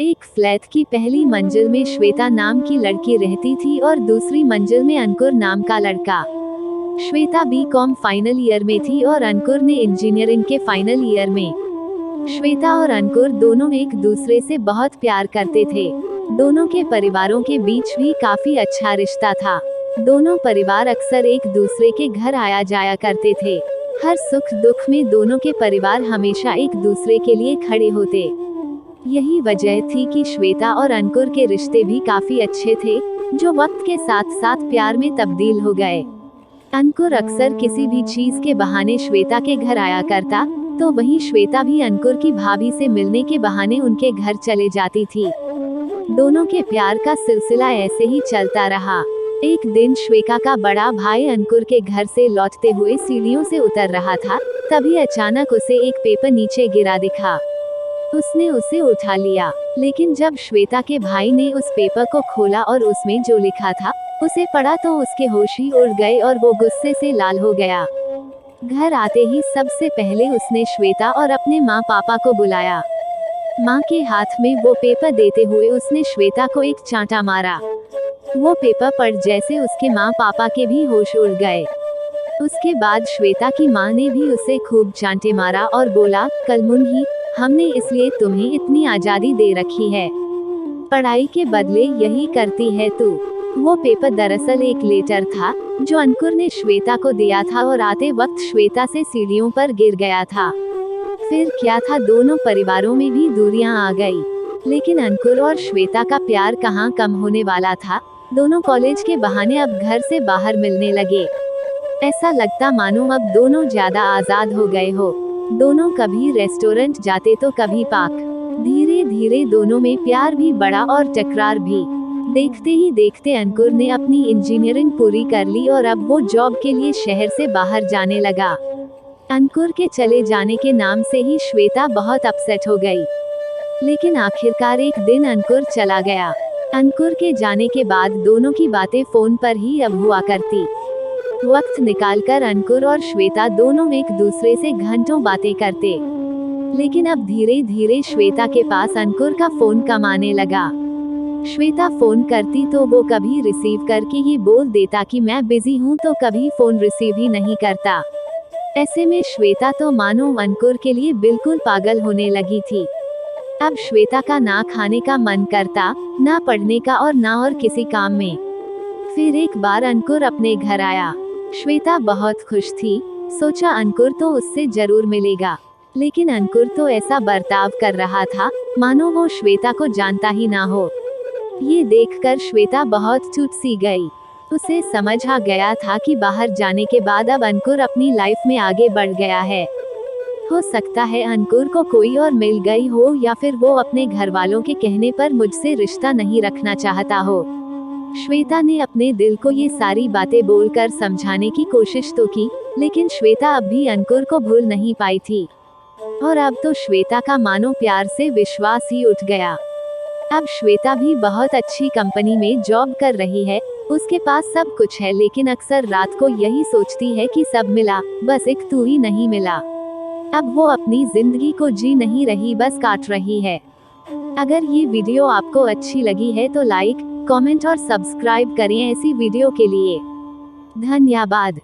एक फ्लैट की पहली मंजिल में श्वेता नाम की लड़की रहती थी और दूसरी मंजिल में अंकुर नाम का लड़का। श्वेता बीकॉम फाइनल ईयर में थी और अंकुर ने इंजीनियरिंग के फाइनल ईयर में। श्वेता और अंकुर दोनों एक दूसरे से बहुत प्यार करते थे। दोनों के परिवारों के बीच भी काफी अच्छा रिश्ता था। दोनों परिवार अक्सर एक दूसरे के घर आया जाया करते थे। हर सुख दुख में दोनों के परिवार हमेशा एक दूसरे के लिए खड़े होते। यही वजह थी कि श्वेता और अंकुर के रिश्ते भी काफी अच्छे थे, जो वक्त के साथ साथ प्यार में तब्दील हो गए। अंकुर अक्सर किसी भी चीज के बहाने श्वेता के घर आया करता, तो वहीं श्वेता भी अंकुर की भाभी से मिलने के बहाने उनके घर चले जाती थी। दोनों के प्यार का सिलसिला ऐसे ही चलता रहा। एक दिन श्वेता का बड़ा भाई अंकुर के घर से लौटते हुए सीढ़ियों से उतर रहा था, तभी अचानक उसे एक पेपर नीचे गिरा दिखा। उसने उसे उठा लिया, लेकिन जब श्वेता के भाई ने उस पेपर को खोला और उसमें जो लिखा था उसे पढ़ा तो उसके होश ही उड़ गए और वो गुस्से से लाल हो गया। घर आते ही सबसे पहले उसने श्वेता और अपने माँ पापा को बुलाया। माँ के हाथ में वो पेपर देते हुए उसने श्वेता को एक चांटा मारा। वो पेपर पढ़ जैसे उसके माँ पापा के भी होश उड़ गए। उसके बाद श्वेता की माँ ने भी उसे खूब चांटे मारा और बोला, कलमुन्ही, हमने इसलिए तुम्हें इतनी आजादी दे रखी है, पढ़ाई के बदले यही करती है तू। वो पेपर दरअसल एक लेटर था जो अंकुर ने श्वेता को दिया था और आते वक्त श्वेता से सीढ़ियों पर गिर गया था। फिर क्या था, दोनों परिवारों में भी दूरियां आ गई, लेकिन अंकुर और श्वेता का प्यार कहाँ कम होने वाला था। दोनों कॉलेज के बहाने अब घर से बाहर मिलने लगे। ऐसा लगता मानो अब दोनों ज्यादा आजाद हो गए हो। दोनों कभी रेस्टोरेंट जाते तो कभी पार्क। धीरे धीरे दोनों में प्यार भी बढ़ा और टकरार भी। देखते ही देखते अंकुर ने अपनी इंजीनियरिंग पूरी कर ली और अब वो जॉब के लिए शहर से बाहर जाने लगा। अंकुर के चले जाने के नाम से ही श्वेता बहुत अपसेट हो गई, लेकिन आखिरकार एक दिन अंकुर चला गया। अंकुर के जाने के बाद दोनों की बातें फोन पर ही अब हुआ करती। वक्त निकालकर अंकुर और श्वेता दोनों एक दूसरे से घंटों बातें करते, लेकिन अब धीरे धीरे श्वेता के पास अंकुर का फोन कम आने लगा। श्वेता फोन करती तो वो कभी रिसीव करके ये बोल देता कि मैं बिजी हूँ, तो कभी फोन रिसीव ही नहीं करता। ऐसे में श्वेता तो मानो अंकुर के लिए बिल्कुल पागल होने लगी थी। अब श्वेता का ना खाने का मन करता, ना पढ़ने का और ना और किसी काम में। फिर एक बार अंकुर अपने घर आया। श्वेता बहुत खुश थी, सोचा अंकुर तो उससे जरूर मिलेगा, लेकिन अंकुर तो ऐसा बर्ताव कर रहा था मानो वो श्वेता को जानता ही ना हो। ये देखकर श्वेता बहुत चूत सी गई। उसे समझ आ गया था कि बाहर जाने के बाद अब अंकुर अपनी लाइफ में आगे बढ़ गया है। हो सकता है अंकुर को कोई और मिल गई हो, या फिर वो अपने घर वालों के कहने पर मुझसे रिश्ता नहीं रखना चाहता हो। श्वेता ने अपने दिल को ये सारी बातें बोलकर समझाने की कोशिश तो की, लेकिन श्वेता अब भी अंकुर को भूल नहीं पाई थी। और अब तो श्वेता का मानो प्यार से विश्वास ही उठ गया। अब श्वेता भी बहुत अच्छी कंपनी में जॉब कर रही है, उसके पास सब कुछ है, लेकिन अक्सर रात को यही सोचती है कि सब मिला, बस एक तू ही नहीं मिला। अब वो अपनी जिंदगी को जी नहीं रही, बस काट रही है। अगर ये वीडियो आपको अच्छी लगी है तो लाइक, कमेंट और सब्सक्राइब करें ऐसी वीडियो के लिए। धन्यवाद।